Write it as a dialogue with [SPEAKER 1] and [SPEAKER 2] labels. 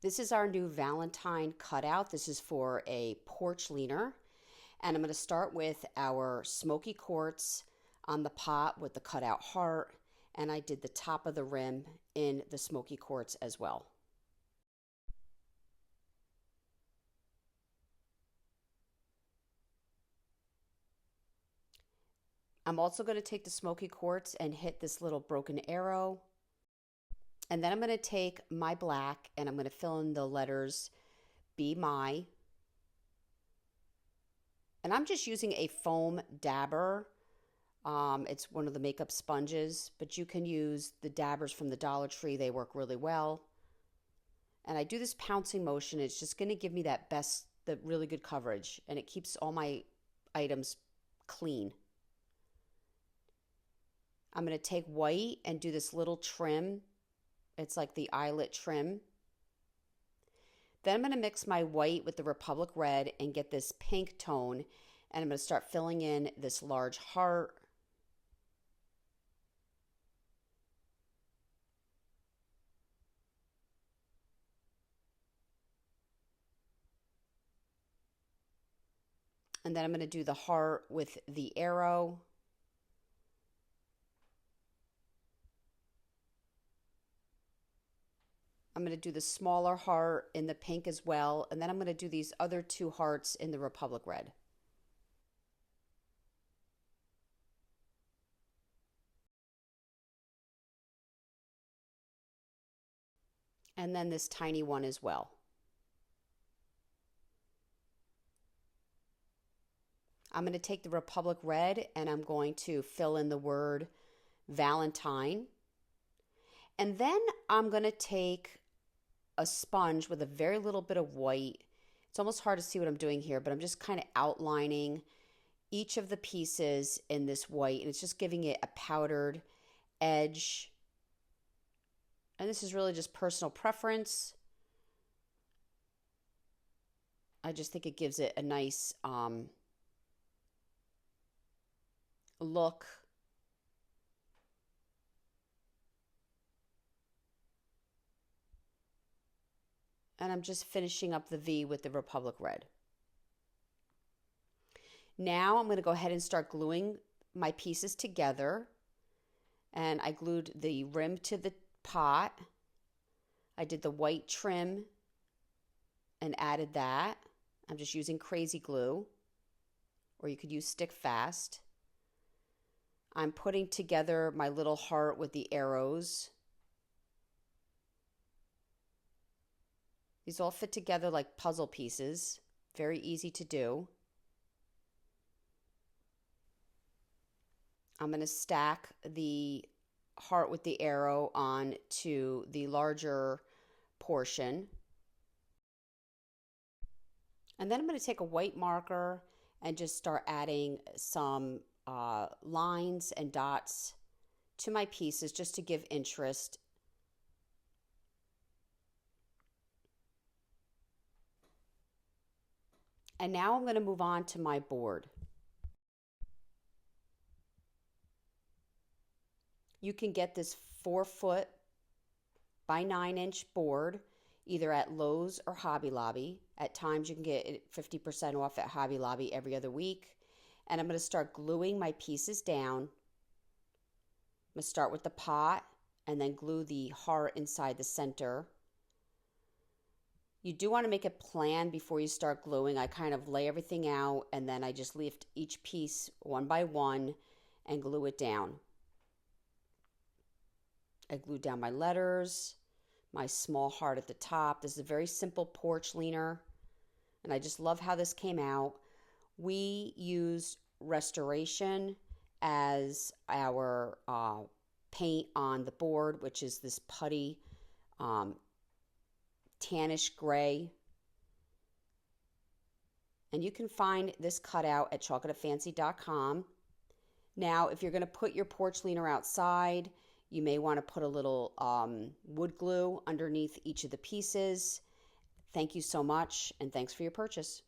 [SPEAKER 1] This is our new Valentine cutout. This is for a porch leaner. And I'm going to start with our smoky quartz on the pot with the cutout heart. And I did the top of the rim in the smoky quartz as well. I'm also going to take the smoky quartz and hit this little broken arrow. And then I'm going to take my black and I'm going to fill in the letters Be My. And I'm just using a foam dabber. It's one of the makeup sponges, but you can use the dabbers from the Dollar Tree. They work really well. And I do this pouncing motion. It's just going to give me the really good coverage, and it keeps all my items clean. I'm going to take white and do this little trim. It's like the eyelet trim. Then I'm going to mix my white with the Republic Red and get this pink tone. And I'm going to start filling in this large heart. And then I'm going to do the heart with the arrow. I'm going to do the smaller heart in the pink as well. And then I'm going to do these other two hearts in the Republic Red. And then this tiny one as well. I'm going to take the Republic Red and I'm going to fill in the word Valentine. And then I'm going to take a sponge with a very little bit of white. It's almost hard to see what I'm doing here, but I'm just kind of outlining each of the pieces in this white, and it's just giving it a powdered edge. And this is really just personal preference. I just think it gives it a nice look. And I'm just finishing up the V with the Republic Red. Now I'm going to go ahead and start gluing my pieces together. And I glued the rim to the pot. I did the white trim and added that. I'm just using crazy glue, or you could use stick fast. I'm putting together my little heart with the arrows. These all fit together like puzzle pieces. Very easy to do. I'm going to stack the heart with the arrow on to the larger portion. And then I'm going to take a white marker and just start adding some lines and dots to my pieces just to give interest. And now I'm going to move on to my board. You can get this 4-foot by 9-inch board either at Lowe's or Hobby Lobby. At times you can get it 50% off at Hobby Lobby every other week. And I'm going to start gluing my pieces down. I'm going to start with the pot and then glue the heart inside the center. You do want to make a plan before you start gluing. I kind of lay everything out and then I just lift each piece one by one and glue it down. I glued down my letters, my small heart at the top. This is a very simple porch leaner, and I just love how this came out. We used Restoration as our paint on the board, which is this putty tannish gray. And you can find this cutout at chocolatefancy.com. Now, if you're going to put your porch leaner outside, you may want to put a little wood glue underneath each of the pieces. Thank you so much, and thanks for your purchase.